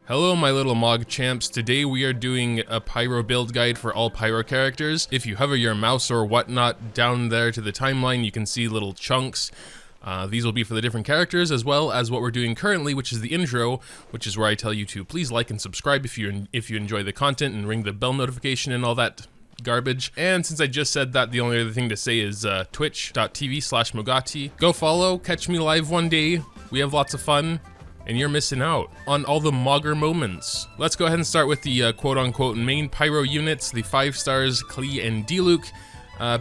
Hello my little Mog champs, today we are doing a Pyro build guide for all Pyro characters. If you hover your mouse or whatnot down there to the timeline, you can see little chunks. These will be for the different characters as well as what we're doing currently, which is the intro, which is where I tell you to please like and subscribe if you enjoy the content and ring the bell notification and all that garbage. And since I just said that, the only other thing to say is twitch.tv/Mogati. Go follow, catch me live one day, we have lots of fun. And you're missing out on all the Mogger moments. Let's go ahead and start with the quote-unquote main Pyro units, the 5 stars, Klee and Diluc.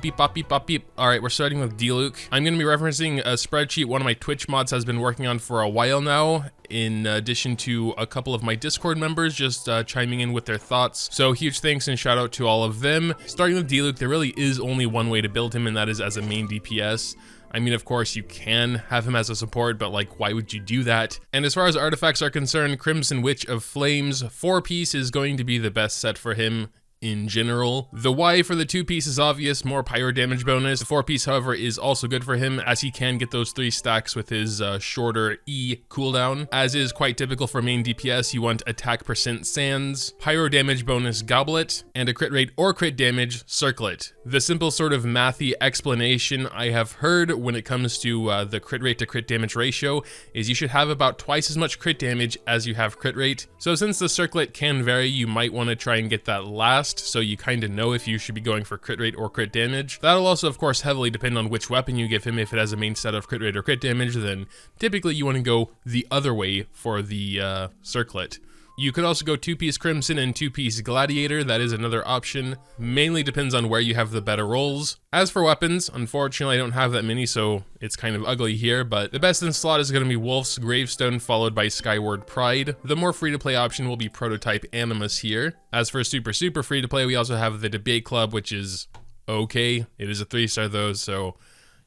Beep bop beep bop beep. Alright, we're starting with Diluc. I'm gonna be referencing a spreadsheet one of my Twitch mods has been working on for a while now, in addition to a couple of my Discord members just chiming in with their thoughts. So huge thanks and shout out to all of them. Starting with Diluc, there really is only one way to build him, and that is as a main DPS. I mean, of course, you can have him as a support, but like, why would you do that? And as far as artifacts are concerned, Crimson Witch of Flames 4-piece is going to be the best set for him in general. The why for the 2-piece is obvious, more pyro damage bonus. The 4-piece, however, is also good for him as he can get those 3 stacks with his shorter E cooldown. As is quite typical for main DPS, you want attack percent sands, pyro damage bonus goblet, and a crit rate or crit damage circlet. The simple sort of mathy explanation I have heard when it comes to the crit rate to crit damage ratio is you should have about twice as much crit damage as you have crit rate. So since the circlet can vary, you might want to try and get that last, so you kind of know if you should be going for crit rate or crit damage. That'll also of course heavily depend on which weapon you give him. If it has a main set of crit rate or crit damage, then typically you want to go the other way for the circlet. You could also go 2-piece Crimson and 2-piece Gladiator, that is another option. Mainly depends on where you have the better rolls. As for weapons, unfortunately I don't have that many, so it's kind of ugly here, but the best in slot is going to be Wolf's Gravestone followed by Skyward Pride. The more free-to-play option will be Prototype Animus here. As for super free-to-play, we also have the Debate Club, which is okay. It is a 3-star though, so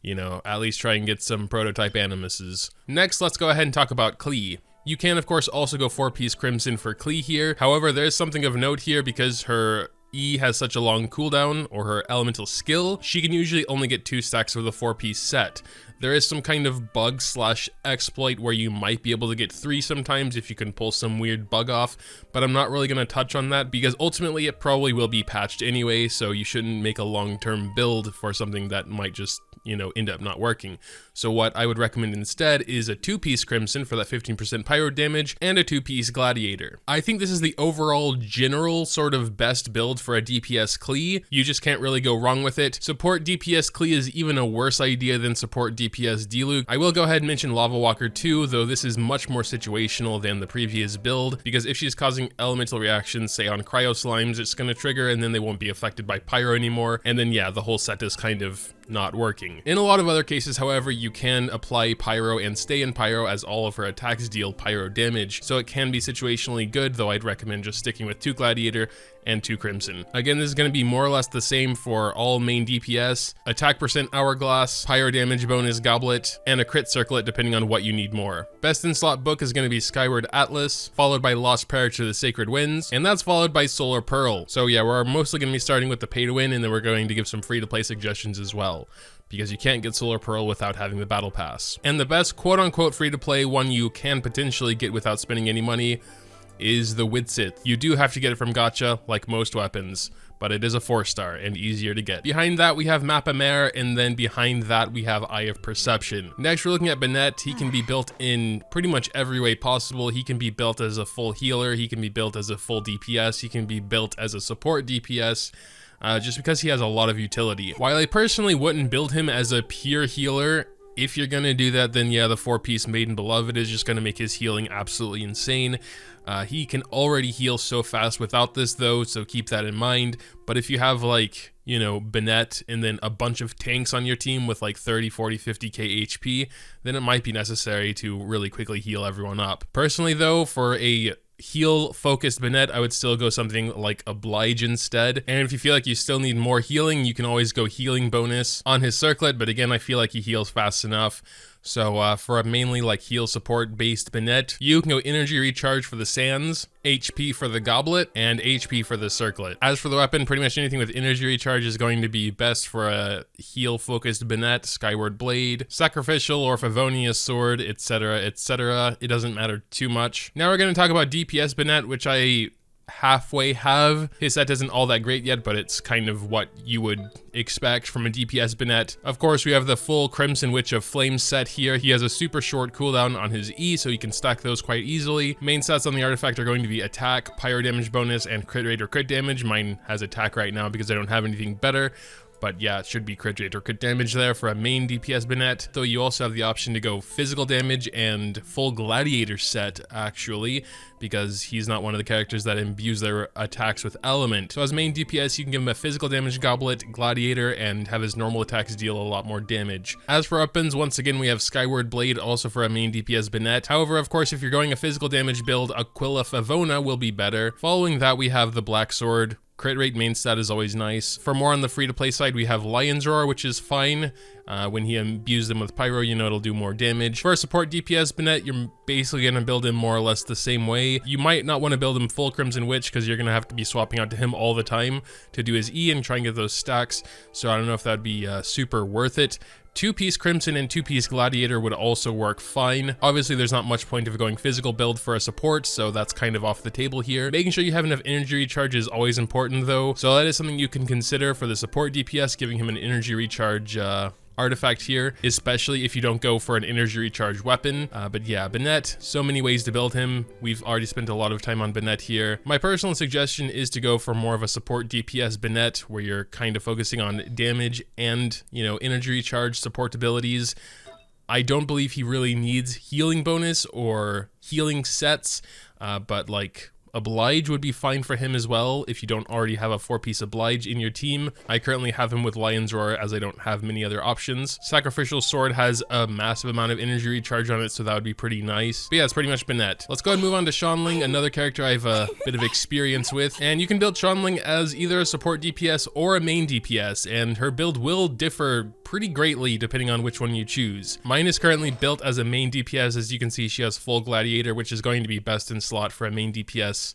you know, at least try and get some Prototype Animuses. Next, let's go ahead and talk about Klee. You can, of course, also go 4-piece Crimson for Klee here. However, there's something of note here because her E has such a long cooldown, or her elemental skill, she can usually only get 2 stacks of the 4-piece set. There is some kind of bug / exploit where you might be able to get 3 sometimes if you can pull some weird bug off, but I'm not really going to touch on that because ultimately it probably will be patched anyway, so you shouldn't make a long-term build for something that might just, you know, end up not working. So what I would recommend instead is a 2-piece Crimson for that 15% pyro damage and a 2-piece Gladiator. I think this is the overall general sort of best build for a DPS Klee. You just can't really go wrong with it. Support DPS Klee is even a worse idea than support DPS Diluc. I will go ahead and mention Lava Walker too, though this is much more situational than the previous build, because if she's causing elemental reactions, say on Cryo Slimes, it's going to trigger and then they won't be affected by Pyro anymore, and then yeah, the whole set is kind of not working. In a lot of other cases, however, you can apply Pyro and stay in Pyro as all of her attacks deal Pyro damage, so it can be situationally good, though I'd recommend just sticking with 2 Gladiator and 2 Crimson. Again, this is going to be more or less the same for all main DPS, attack percent Hourglass, Pyro damage bonus Goblet, and a crit circlet depending on what you need more. Best in slot book is going to be Skyward Atlas, followed by Lost Prayer to the Sacred Winds, and that's followed by Solar Pearl. So yeah, we're mostly going to be starting with the pay to win, and then we're going to give some free to play suggestions as well, because you can't get Solar Pearl without having the Battle Pass. And the best quote-unquote free-to-play one you can potentially get without spending any money is the Widsith. You do have to get it from Gacha, like most weapons, but it is a 4-star and easier to get. Behind that, we have Mappa Mare, and then behind that, we have Eye of Perception. Next, we're looking at Bennett. He can be built in pretty much every way possible. He can be built as a full healer, he can be built as a full DPS, he can be built as a support DPS, just because he has a lot of utility. While I personally wouldn't build him as a pure healer, if you're gonna do that, then yeah, the 4-piece Maiden Beloved is just gonna make his healing absolutely insane. He can already heal so fast without this though, so keep that in mind. But if you have like, you know, Bennett and then a bunch of tanks on your team with like 30, 40, 50k HP, then it might be necessary to really quickly heal everyone up. Personally though, for a heal focused Bennett, I would still go something like Oblige instead. And if you feel like you still need more healing, you can always go healing bonus on his circlet, but again, I feel like he heals fast enough. So for a mainly like heal support based Bennett, you can go energy recharge for the sands, HP for the goblet, and HP for the circlet. As for the weapon, pretty much anything with energy recharge is going to be best for a heal focused Bennett, Skyward Blade, Sacrificial or Favonius Sword, etc, etc. It doesn't matter too much. Now we're going to talk about DPS Bennett, which I halfway have. His set isn't all that great yet, but it's kind of what you would expect from a DPS Bennett. Of course, we have the full Crimson Witch of Flames set here. He has a super short cooldown on his E, so you can stack those quite easily. Main stats on the artifact are going to be attack, pyro damage bonus, and crit rate or crit damage. Mine has attack right now because I don't have anything better. But yeah, it should be crit rate or crit damage there for a main DPS Bennett, though you also have the option to go physical damage and full gladiator set, actually, because he's not one of the characters that imbues their attacks with element. So as main DPS, you can give him a physical damage goblet, gladiator, and have his normal attacks deal a lot more damage. As for weapons, once again, we have Skyward Blade, also for a main DPS Bennett. However, of course, if you're going a physical damage build, Aquila Favona will be better. Following that, we have the Black Sword. Crit rate main stat is always nice. For more on the free-to-play side, we have Lion's Roar, which is fine. When he imbues them with Pyro, you know it'll do more damage. For a support DPS Bennett, you're basically going to build him more or less the same way. You might not want to build him full Crimson Witch because you're going to have to be swapping out to him all the time to do his E and try and get those stacks. So I don't know if that'd be super worth it. 2-piece Crimson and 2-piece Gladiator would also work fine. Obviously, there's not much point of going physical build for a support, so that's kind of off the table here. Making sure you have enough energy recharge is always important though, so that is something you can consider for the support DPS, giving him an energy recharge artifact here, especially if you don't go for an energy recharge weapon. But yeah, Bennett, so many ways to build him. We've already spent a lot of time on Bennett here. My personal suggestion is to go for more of a support DPS Bennett, where you're kind of focusing on damage and, you know, energy recharge support abilities. I don't believe he really needs healing bonus or healing sets, but like Oblige would be fine for him as well if you don't already have a 4-piece Oblige in your team. I currently have him with Lion's Roar as I don't have many other options. Sacrificial Sword has a massive amount of energy recharge on it, so that would be pretty nice. But yeah, it's pretty much Bennett. Let's go ahead and move on to Xiangling, another character I have a bit of experience with. And you can build Xiangling as either a support DPS or a main DPS, and her build will differ pretty greatly depending on which one you choose. Mine is currently built as a main DPS. As you can see, she has full Gladiator, which is going to be best in slot for a main DPS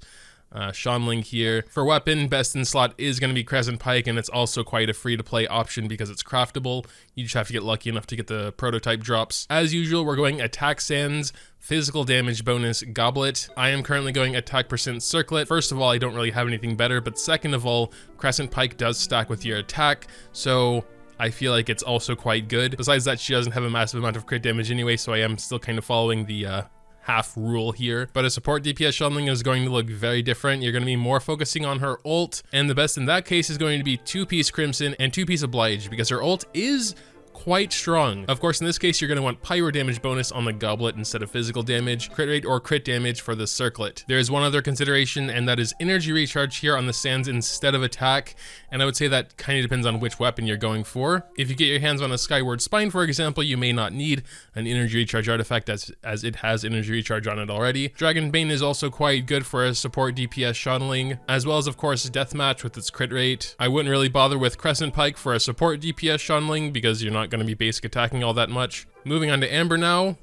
Xiangling here. For weapon, best in slot is going to be Crescent Pike, and it's also quite a free-to-play option because it's craftable. You just have to get lucky enough to get the prototype drops. As usual, we're going attack sands, physical damage bonus goblet. I am currently going attack percent circlet. First of all, I don't really have anything better, but second of all, Crescent Pike does stack with your attack, so I feel like it's also quite good. Besides that, she doesn't have a massive amount of crit damage anyway, so I am still kind of following the half rule here. But a support DPS Xiangling is going to look very different. You're going to be more focusing on her ult, and the best in that case is going to be 2-piece Crimson and 2-piece Oblige, because her ult is quite strong. Of course, in this case, you're going to want pyro damage bonus on the goblet instead of physical damage, crit rate or crit damage for the circlet. There is one other consideration, and that is energy recharge here on the sands instead of attack, and I would say that kind of depends on which weapon you're going for. If you get your hands on a Skyward Spine, for example, you may not need an energy recharge artifact as it has energy recharge on it already. Dragon Bane is also quite good for a support DPS Xiangling, as well as, of course, Deathmatch with its crit rate. I wouldn't really bother with Crescent Pike for a support DPS Xiangling because you're not going to be basic attacking all that much. Moving on to Amber now.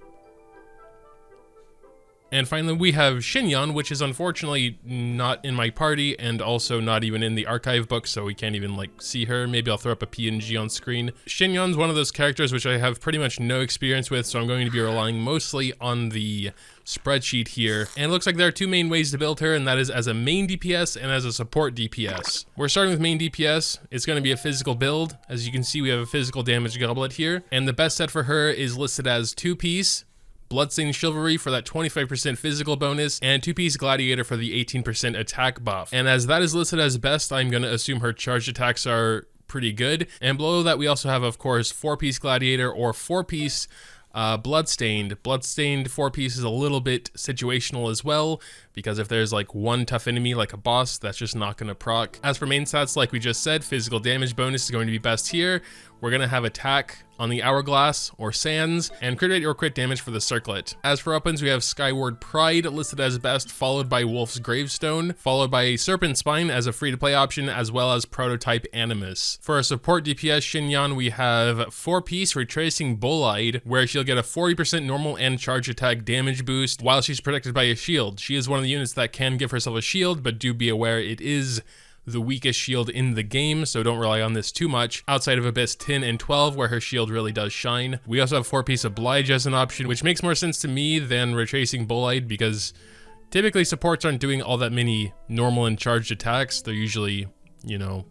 And finally, we have Xinyan, which is unfortunately not in my party and also not even in the archive book, so we can't even like see her. Maybe I'll throw up a PNG on screen. Xinyan's one of those characters which I have pretty much no experience with, so I'm going to be relying mostly on the spreadsheet here. And it looks like there are two main ways to build her, and that is as a main DPS and as a support DPS. We're starting with main DPS. It's going to be a physical build. As you can see, we have a physical damage goblet here, and the best set for her is listed as 2-piece Bloodstained Chivalry for that 25% physical bonus, and 2-piece Gladiator for the 18% attack buff. And as that is listed as best, I'm going to assume her charged attacks are pretty good. And below that, we also have, of course, 4-piece Gladiator or 4-piece Bloodstained. Bloodstained 4-piece is a little bit situational as well, because if there's like one tough enemy like a boss, that's just not going to proc. As for main stats, like we just said, physical damage bonus is going to be best here, we're gonna have attack on the Hourglass or Sands, and crit rate or crit damage for the Circlet. As for weapons, we have Skyward Pride listed as best, followed by Wolf's Gravestone, followed by Serpent Spine as a free-to-play option, as well as Prototype Animus. For our support DPS Xinyan, we have 4-piece Retracing Bullide, where she'll get a 40% normal and charge attack damage boost while she's protected by a shield. She is one of the units that can give herself a shield, but do be aware it is the weakest shield in the game, so don't rely on this too much, outside of Abyss 10 and 12, where her shield really does shine. We also have 4-piece Oblige as an option, which makes more sense to me than Retracing Bullide, because typically supports aren't doing all that many normal and charged attacks. They're usually, you know,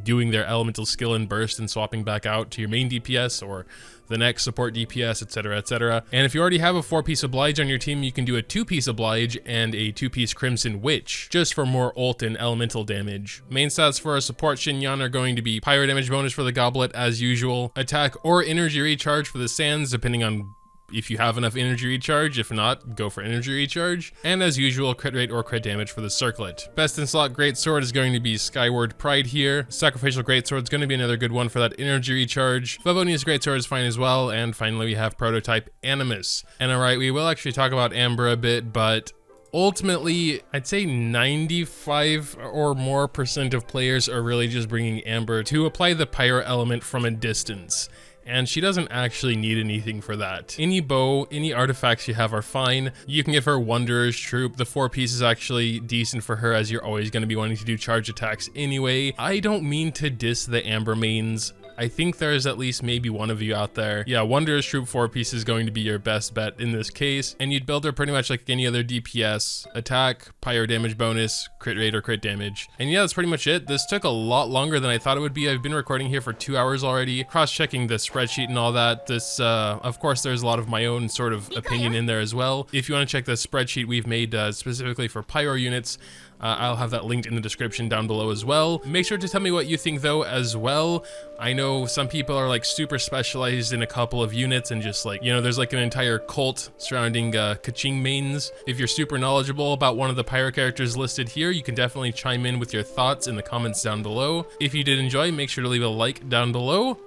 doing their elemental skill and burst and swapping back out to your main DPS or the next support DPS, etc, etc. And if you already have a 4-piece Oblige on your team, you can do a 2-piece Oblige and a 2-piece Crimson Witch, just for more ult and elemental damage. Main stats for our support Xinyan are going to be pyro damage bonus for the Goblet as usual, attack or energy recharge for the Sands, depending on if you have enough energy recharge. If not, go for energy recharge. And as usual, crit rate or crit damage for the Circlet. Best in slot Greatsword is going to be Skyward Pride here. Sacrificial Greatsword is going to be another good one for that energy recharge. Favonius Greatsword is fine as well. And finally, we have Prototype Animus. And alright, we will actually talk about Amber a bit, but ultimately, I'd say 95 or more % of players are really just bringing Amber to apply the pyro element from a distance. And she doesn't actually need anything for that. Any bow, any artifacts you have are fine. You can give her Wanderer's Troop. The 4-piece is actually decent for her, as you're always going to be wanting to do charge attacks anyway. I don't mean to diss the Amber mains. I think there's at least maybe one of you out there. Yeah, Wanderer's Troop 4-piece is going to be your best bet in this case, and you'd build her pretty much like any other DPS. Attack, pyro damage bonus, crit rate or crit damage. And yeah, that's pretty much it. This took a lot longer than I thought it would be. I've been recording here for 2 hours already, cross-checking the spreadsheet and all that. This, of course, there's a lot of my own sort of opinion in there as well. If you want to check the spreadsheet we've made specifically for pyro units, I'll have that linked in the description down below as well. Make sure to tell me what you think though as well. I know some people are like super specialized in a couple of units and just like, you know, there's like an entire cult surrounding Kaching mains. If you're super knowledgeable about one of the pyro characters listed here, you can definitely chime in with your thoughts in the comments down below. If you did enjoy, make sure to leave a like down below.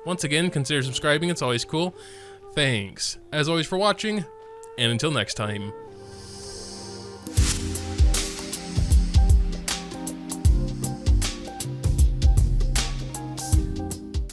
Once again, consider subscribing, it's always cool. Thanks, as always, for watching, and until next time.